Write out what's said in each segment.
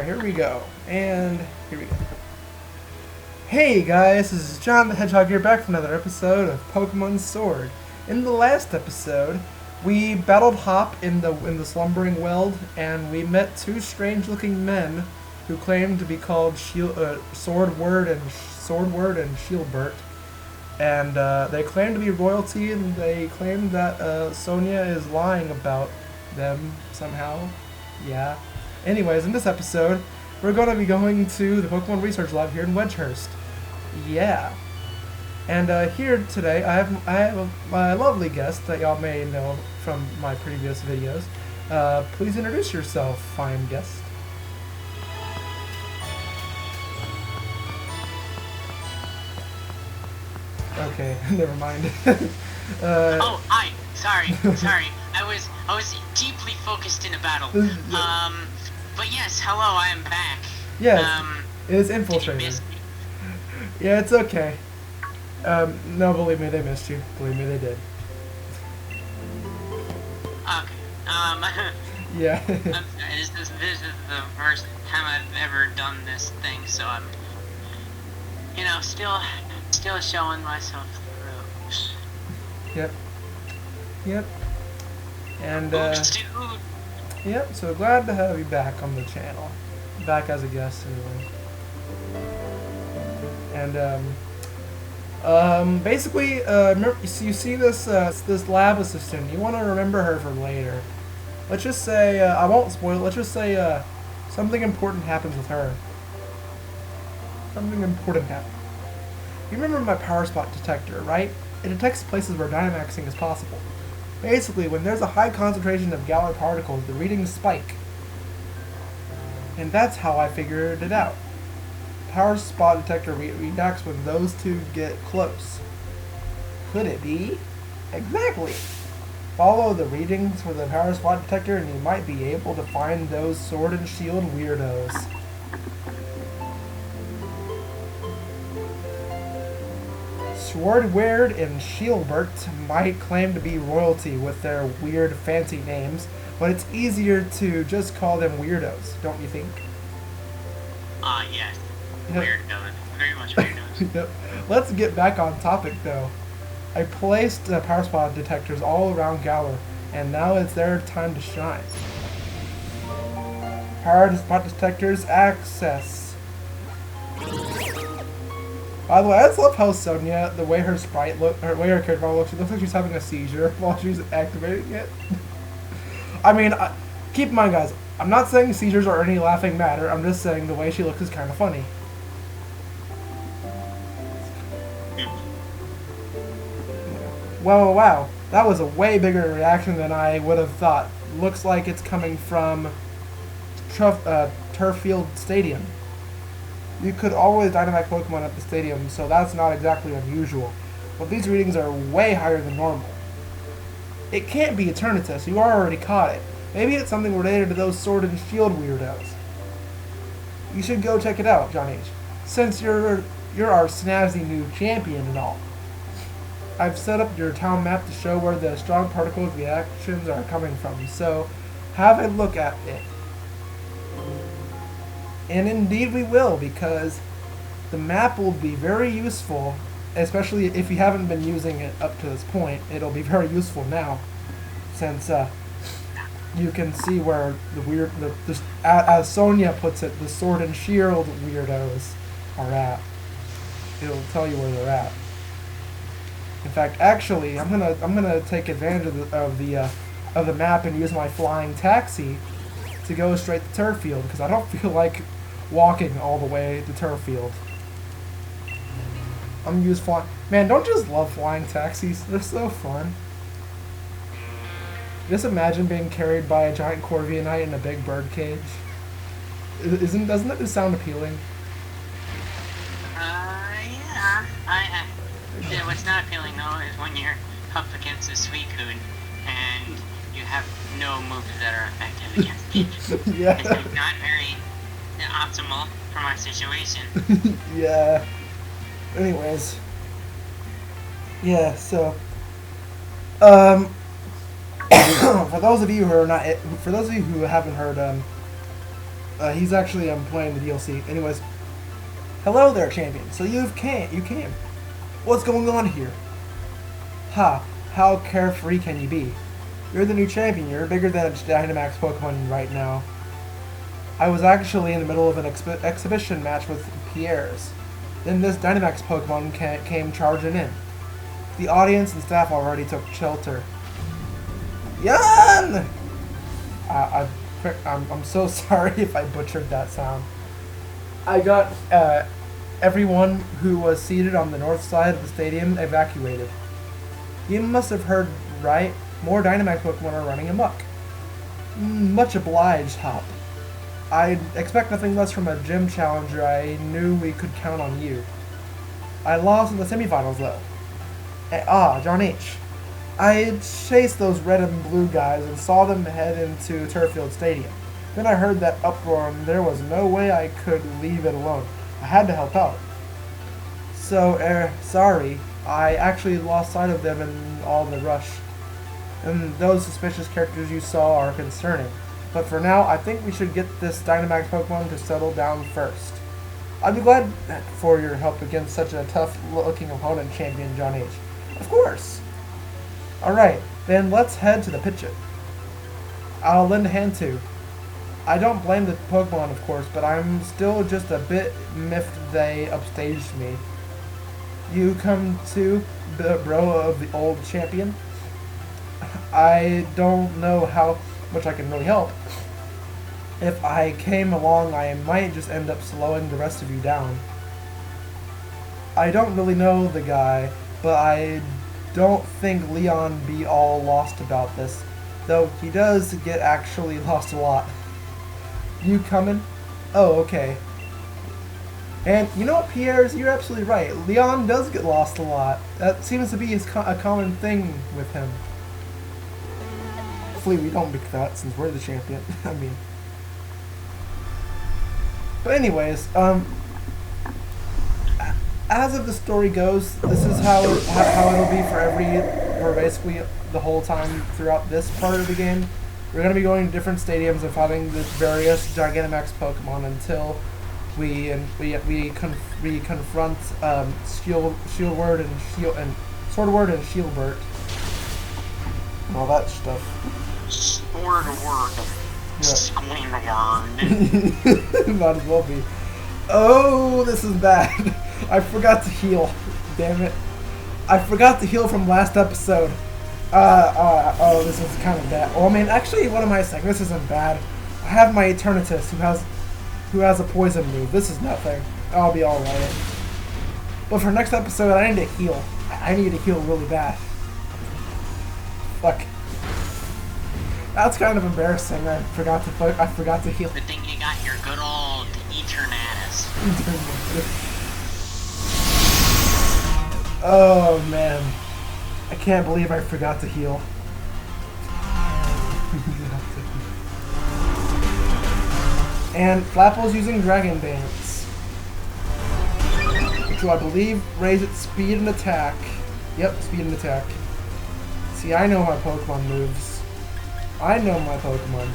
Here we go, and here we go. Hey guys, this is John the Hedgehog here, back for another episode of Pokemon Sword. In the last episode, we battled Hop in the Slumbering Weld, and we met two strange-looking men who claimed to be called Swordward and Shieldbert, and they claim to be royalty, and they claim that Sonia is lying about them somehow. Yeah. Anyways, in this episode, we're going to be going to the Pokemon Research Lab here in Wedgehurst. Yeah. And here today, I have my lovely guest that y'all may know from my previous videos. Please introduce yourself, fine guest. Okay, never mind. Oh, hi. Sorry. I was deeply focused in a battle. But yes, hello, I am back. Yes, it is Did you Infiltrator. miss me? Yeah, it's okay. No, believe me, they missed you. Believe me, they did. Okay. Yeah. This is the first time I've ever done this thing, so I'm, still showing myself the ropes. Yep. And Oops, dude. yep. So glad to have you back on the channel, back as a guest anyway. And basically, remember, you see this this lab assistant. You want to remember her for later. Let's just say I won't spoil it. Let's just say something important happens with her. Something important happens. You remember my power spot detector, right? It detects places where Dynamaxing is possible. Basically, when there's a high concentration of Galar particles, the readings spike. And that's how I figured it out. Power spot detector reacts when those two get close. Could it be? Exactly! Follow the readings for the power spot detector and you might be able to find those Sword and Shield weirdos. Swordward and Shieldbert might claim to be royalty with their weird fancy names, but it's easier to just call them weirdos, don't you think? Yes. Yep. Weirdos. Very much weirdos. Yep. Let's get back on topic though. I placed power spot detectors all around Galar, and now it's their time to shine. Power spot detectors access. By the way, I just love how Sonia, the way her sprite look, the way her character model looks, she looks like she's having a seizure while she's activating it. I mean, keep in mind, guys, I'm not saying seizures are any laughing matter. I'm just saying the way she looks is kind of funny. Wow. That was a way bigger reaction than I would have thought. Looks like it's coming from Turffield Stadium. You could always Dynamax Pokemon at the stadium, so that's not exactly unusual. But these readings are way higher than normal. It can't be Eternatus, you already caught it. Maybe it's something related to those Sword and Shield weirdos. You should go check it out, John H. Since you're our snazzy new champion and all. I've set up your town map to show where the strong particles reactions are coming from, so have a look at it. And indeed we will, because the map will be very useful, especially if you haven't been using it up to this point. It'll be very useful now, since you can see where as Sonia puts it, the Sword and Shield weirdos are at. It'll tell you where they're at. In fact, actually, I'm gonna take advantage of the map and use my flying taxi to go straight to Turffield, because I don't feel like walking all the way to Turffield. I'm gonna use flying. Man, don't you just love flying taxis? They're so fun. Just imagine being carried by a giant Corviknight in a big bird cage. Doesn't that just sound appealing? Yeah. What's not appealing though is when you're up against a Suicune and you have no moves that are effective against it. Yeah. It's not very optimal for my situation. Yeah. Anyways. Yeah, so for those of you who are not, for those of you who haven't heard, He's actually playing the DLC. Anyways, hello there, champion. So you came. What's going on here? Ha! How carefree can you be? You're the new champion. You're bigger than a Dynamax Pokemon right now. I was actually in the middle of an exhibition match with Pierre's. Then this Dynamax Pokemon came charging in. The audience and staff already took shelter. Yan! I'm so sorry if I butchered that sound. I got everyone who was seated on the north side of the stadium evacuated. You must have heard right. More Dynamax Pokemon are running amok. Much obliged, Hop. I expect nothing less from a gym challenger. I knew we could count on you. I lost in the semifinals, though. John H. I chased those red and blue guys and saw them head into Turffield Stadium. Then I heard that uproar and there was no way I could leave it alone. I had to help out. So, sorry. I actually lost sight of them in all the rush. And those suspicious characters you saw are concerning. But for now, I think we should get this Dynamax Pokemon to settle down first. I'd be glad for your help against such a tough-looking opponent, Champion John H. Of course! Alright, then let's head to the pitch-it. I'll lend a hand too. I don't blame the Pokemon, of course, but I'm still just a bit miffed they upstaged me. You come too, bro of the old champion? I don't know how much I can really help. If I came along, I might just end up slowing the rest of you down. I don't really know the guy, but I don't think Leon be all lost about this, though he does get actually lost a lot. You coming? Oh, okay. And you know what, Pierre's, you're absolutely right. Leon does get lost a lot. That seems to be a common thing with him. Hopefully we don't pick that since we're the champion. I mean. But anyways, as of the story goes, this is how it'll be for basically the whole time throughout this part of the game. We're going to be going to different stadiums and fighting the various Gigantamax Pokemon until we confront Shieldward and Swordward and Shieldbert and all that stuff. Swordward. Yeah. Might as well be. Oh, this is bad. I forgot to heal. Damn it. I forgot to heal from last episode. Oh, this is kind of bad. Well, I mean, actually, what am I saying? This isn't bad. I have my Eternatus who has a poison move. This is nothing. I'll be alright. But for next episode, I need to heal. I need to heal really bad. Fuck. That's kind of embarrassing. I forgot to heal. Good thing you got your good old Eternatus. Oh man, I can't believe I forgot to heal. And Flapple's using Dragon Dance, which will, I believe, raise its speed and attack. Yep, speed and attack. See, I know my Pokemon moves. I know my Pokemon.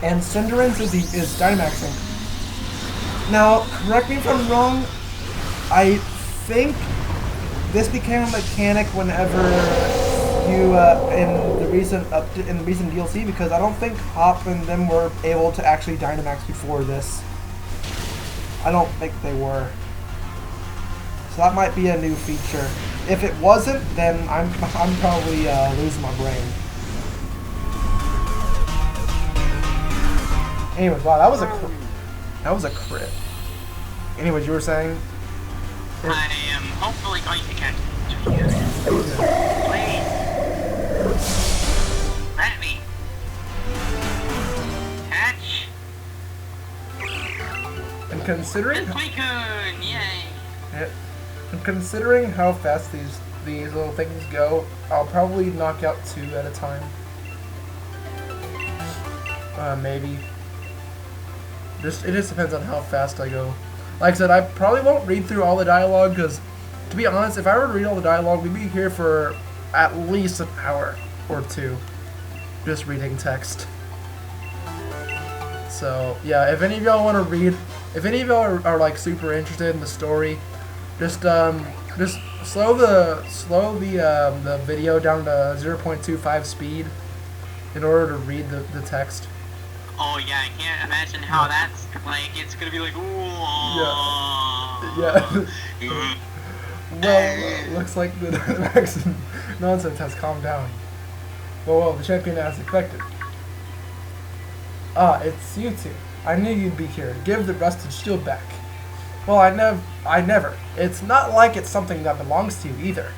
And Cinderace is Dynamaxing. Now, correct me if I'm wrong, I think this became a mechanic whenever you in the recent DLC, because I don't think Hop and them were able to actually Dynamax before this. I don't think they were. So that might be a new feature. If it wasn't, then I'm probably losing my brain. Anyways, wow, that was a crit. Anyways, you were saying? I am hopefully going to catch you here. Please. Let me. Catch. And considering Suicune, yay. Yeah, and considering how fast these little things go, I'll probably knock out 2 at a time. Maybe. It just depends on how fast I go. Like I said, I probably won't read through all the dialogue, because, to be honest, if I were to read all the dialogue, we'd be here for at least an hour or 2, just reading text. So yeah, if any of y'all want to read, if any of y'all are like super interested in the story, just slow the video down to 0.25 speed in order to read the text. Oh yeah, I can't imagine how that's like. It's gonna be like, ooh. Yeah. Well, looks like the Dynamax nonsense has calmed down. Well, the champion as expected. Ah, it's you two. I knew you'd be here. Give the rusted shield back. Well, I never. It's not like it's something that belongs to you either.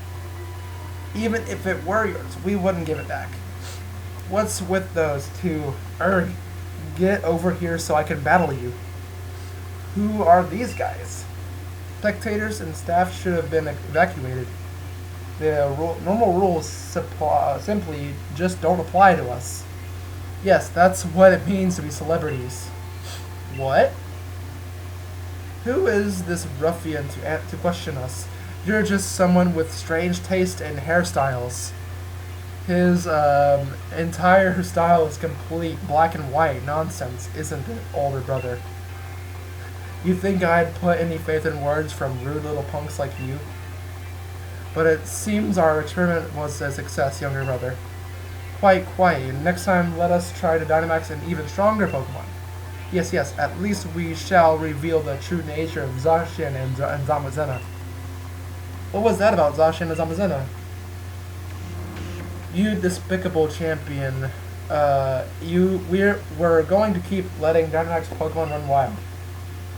Even if it were yours, we wouldn't give it back. What's with those two? Erg, get over here so I can battle you. Who are these guys? Spectators and staff should have been evacuated. The normal rules simply just don't apply to us. Yes, that's what it means to be celebrities. What? Who is this ruffian to question us? You're just someone with strange taste in hairstyles. His entire style is complete black and white nonsense, isn't it, older brother? You think I'd put any faith in words from rude little punks like you? But it seems our experiment was a success, younger brother. Quite. Next time, let us try to Dynamax an even stronger Pokemon. Yes, at least we shall reveal the true nature of Zacian and Zamazenta. What was that about Zacian and Zamazenta? You despicable champion. We're going to keep letting Dynamax Pokemon run wild.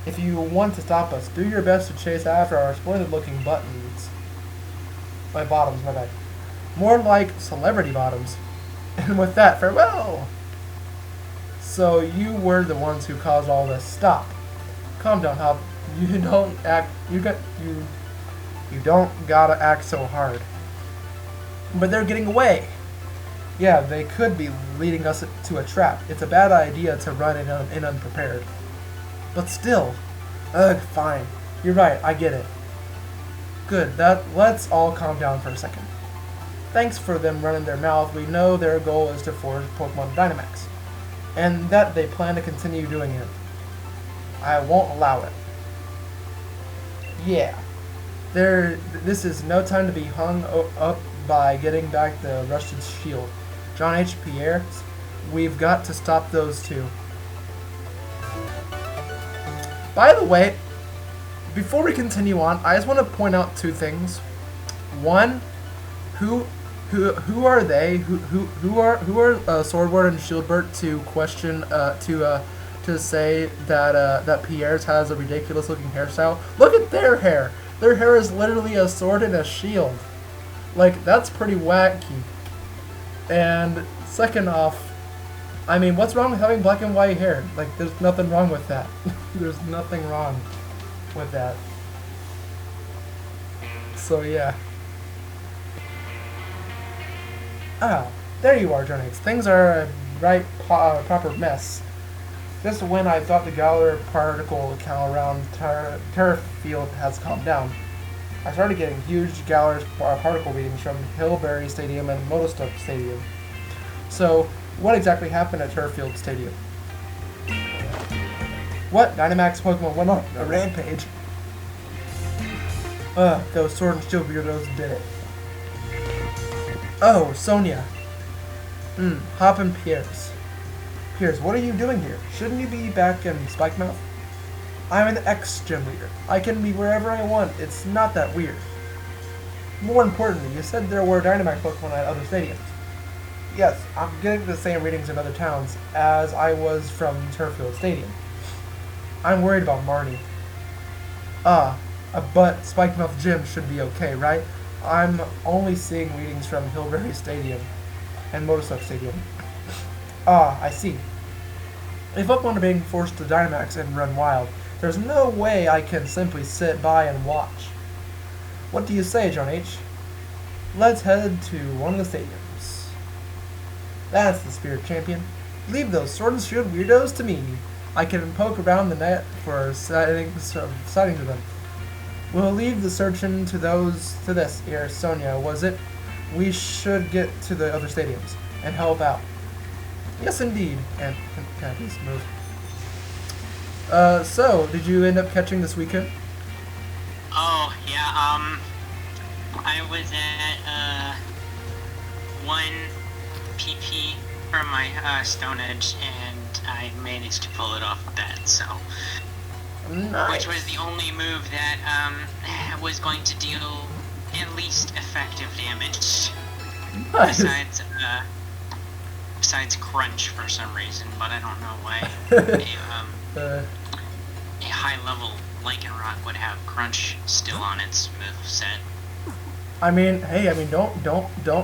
If you want to stop us, do your best to chase after our splendid-looking bottoms, my bad. More like celebrity bottoms. And with that, farewell! So you were the ones who caused all this. Stop. Calm down, Hop. You don't gotta act so hard. But they're getting away. Yeah, they could be leading us to a trap. It's a bad idea to run in unprepared. But still. Ugh, fine. You're right, I get it. Good, let's all calm down for a second. Thanks for them running their mouth. We know their goal is to force Pokemon Dynamax. And that they plan to continue doing it. I won't allow it. Yeah. This is no time to be hung up by getting back the rusted shield. John H. Pierre, we've got to stop those two. By the way, before we continue on, I just want to point out two things. One, who are they? Who are Swordward and Shieldbert to question to say that Pierre's has a ridiculous looking hairstyle? Look at their hair. Their hair is literally a sword and a shield. Like, that's pretty wacky. And second off, I mean, what's wrong with having black and white hair? Like, there's nothing wrong with that. There's nothing wrong with that. So, yeah. Ah, there you are, Jonix. Things are a proper mess. Just when I thought the Galar particle count around Turf Field has calmed down, I started getting huge Galar particle readings from Hillberry Stadium and Motostoke Stadium. So, what exactly happened at Turffield Stadium? What? Dynamax Pokemon went on a rampage. Those Sword and Shield weirdos did it. Oh, Sonia. Hop and Piers. Piers, what are you doing here? Shouldn't you be back in Spikemouth? I'm an ex-gym leader. I can be wherever I want. It's not that weird. More importantly, you said there were Dynamax Pokemon at other stadiums. Yes, I'm getting the same readings in other towns as I was from Turffield Stadium. I'm worried about Marnie. But Spikemouth Gym should be okay, right? I'm only seeing readings from Hillberry Stadium and Motostoke Stadium. I see. If Pokemon are being forced to Dynamax and run wild, there's no way I can simply sit by and watch. What do you say, John H? Let's head to one of the stadiums. That's the spirit, champion. Leave those Sword and Shield weirdos to me. I can poke around the net for sightings to them. We'll leave the searching to this here, Sonia, was it? We should get to the other stadiums and help out. Yes, indeed. And can I please move? So, did you end up catching this weekend? Oh, yeah, I was at, 1 PP from my, Stone Edge, and I managed to pull it off the bat, so. Nice. Which was the only move that, was going to deal at least effective damage. Nice. Besides crunch for some reason, but I don't know why. A high-level Lycanroc would have crunch still on its moveset. I mean, hey, don't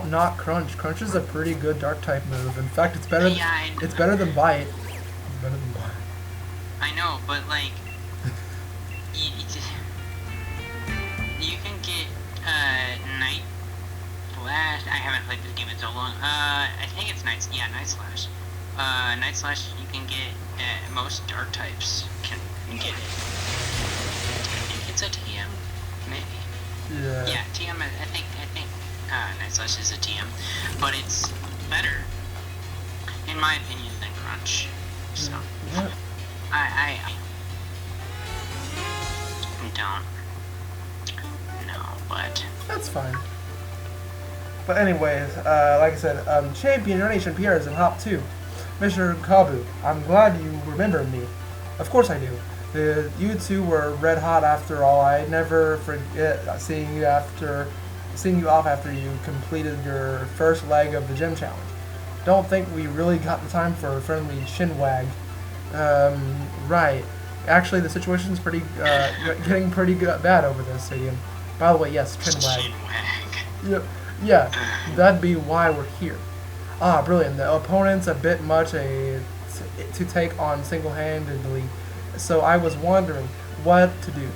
knock Crunch. Crunch is a pretty good Dark type move. In fact, it's better. Yeah, It's better than Bite. It's better than Bite. I know, but like, you can get Night Slash. I haven't played this game in so long. I think it's Night Slash. Night Slash. You can get most Dark types can get it. I think it's a TM, maybe. Yeah. Yeah, TM. I think Night Slash is a TM, but it's better, in my opinion, than Crunch. So Yeah. I don't know, but That's fine. But anyways, like I said, Champion Your Nation PR is in Hop 2. Mr. Kabu, I'm glad you remember me. Of course I do. You two were red hot after all. I never forget seeing you off after you completed your first leg of the gym challenge. Don't think we really got the time for a friendly shinwag. Right. Actually, the situation's pretty getting pretty bad over this stadium. By the way, yes, chinwag. Yep. Yeah, that'd be why we're here. Ah, brilliant. The opponent's a bit much to take on single-handedly, so I was wondering what to do.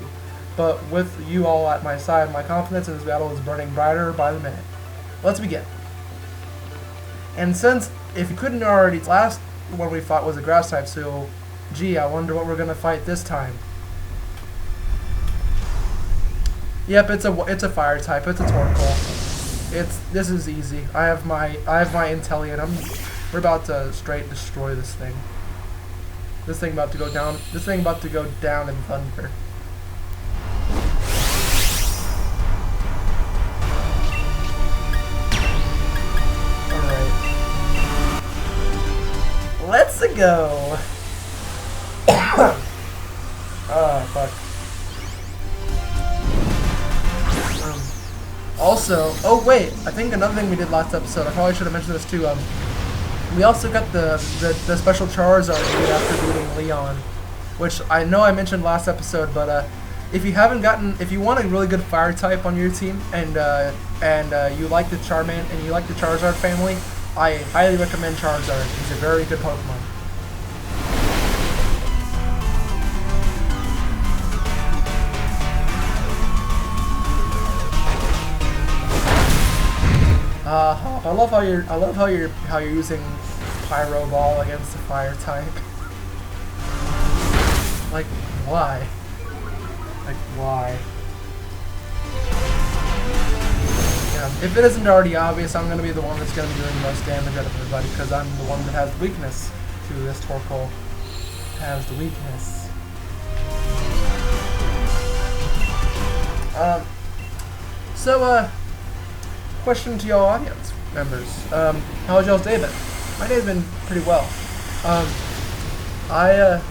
But with you all at my side, my confidence in this battle is burning brighter by the minute. Let's begin. And since, if you couldn't already, last one we fought was a grass type, so gee, I wonder what we're gonna fight this time. Yep, it's a fire type. It's a Torkoal. This is easy. I have my Inteleon. We're about to straight destroy this thing. This thing about to go down. This thing about to go down in thunder. All right. Let's go. Oh fuck. Also, oh wait, I think another thing we did last episode, I probably should have mentioned this too, we also got the special Charizard after beating Leon, which I know I mentioned last episode, but if you want a really good fire type on your team, and you like the Charmander, and you like the Charizard family, I highly recommend Charizard. He's a very good Pokemon. Hop. I love how you're using Pyro Ball against the fire type. Like why? Like why? Yeah, if it isn't already obvious, I'm gonna be the one that's gonna be doing the most damage out of everybody because I'm the one that has the weakness to this Torkoal. Has the weakness. Question to y'all audience members. How's y'all's day been? My day's been pretty well. As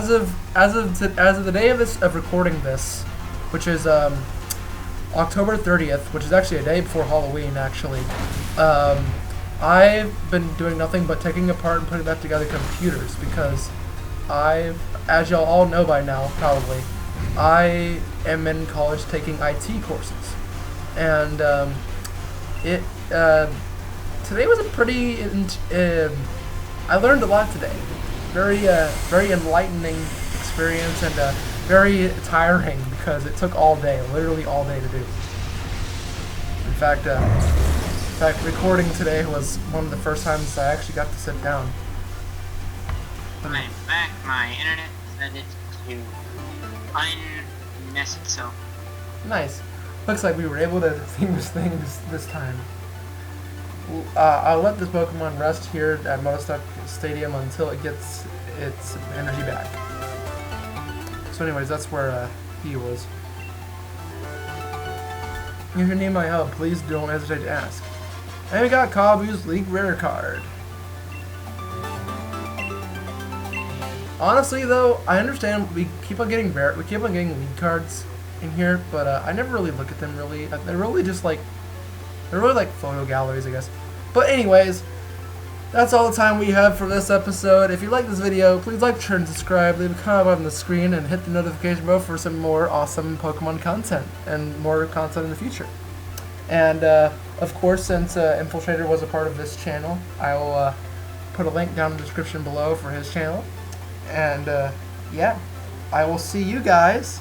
of the day of recording this, which is October 30th, which is actually a day before Halloween, actually. I've been doing nothing but taking apart and putting back together computers because as y'all all know by now, probably, I am in college taking IT courses. And today was a pretty. I learned a lot today. Very enlightening experience and very tiring because it took all day, literally all day to do. In fact, recording today was one of the first times I actually got to sit down. I'm back. My internet decided to unmess itself. Nice. Looks like we were able to distinguish things this time. I'll let this Pokemon rest here at Motostock Stadium until it gets its energy back. So anyways, that's where he was. If you need my help, please don't hesitate to ask. And we got Kabu's League Rare card. Honestly, though, I understand we keep on getting league cards in here, but I never really look at them. Really, they're really like photo galleries, I guess. But anyways, that's all the time we have for this episode. If you like this video, please like, share, and subscribe. Leave a comment on the screen and hit the notification bell for some more awesome Pokemon content and more content in the future. And of course, since Infiltrator was a part of this channel, I will put a link down in the description below for his channel. And yeah, I will see you guys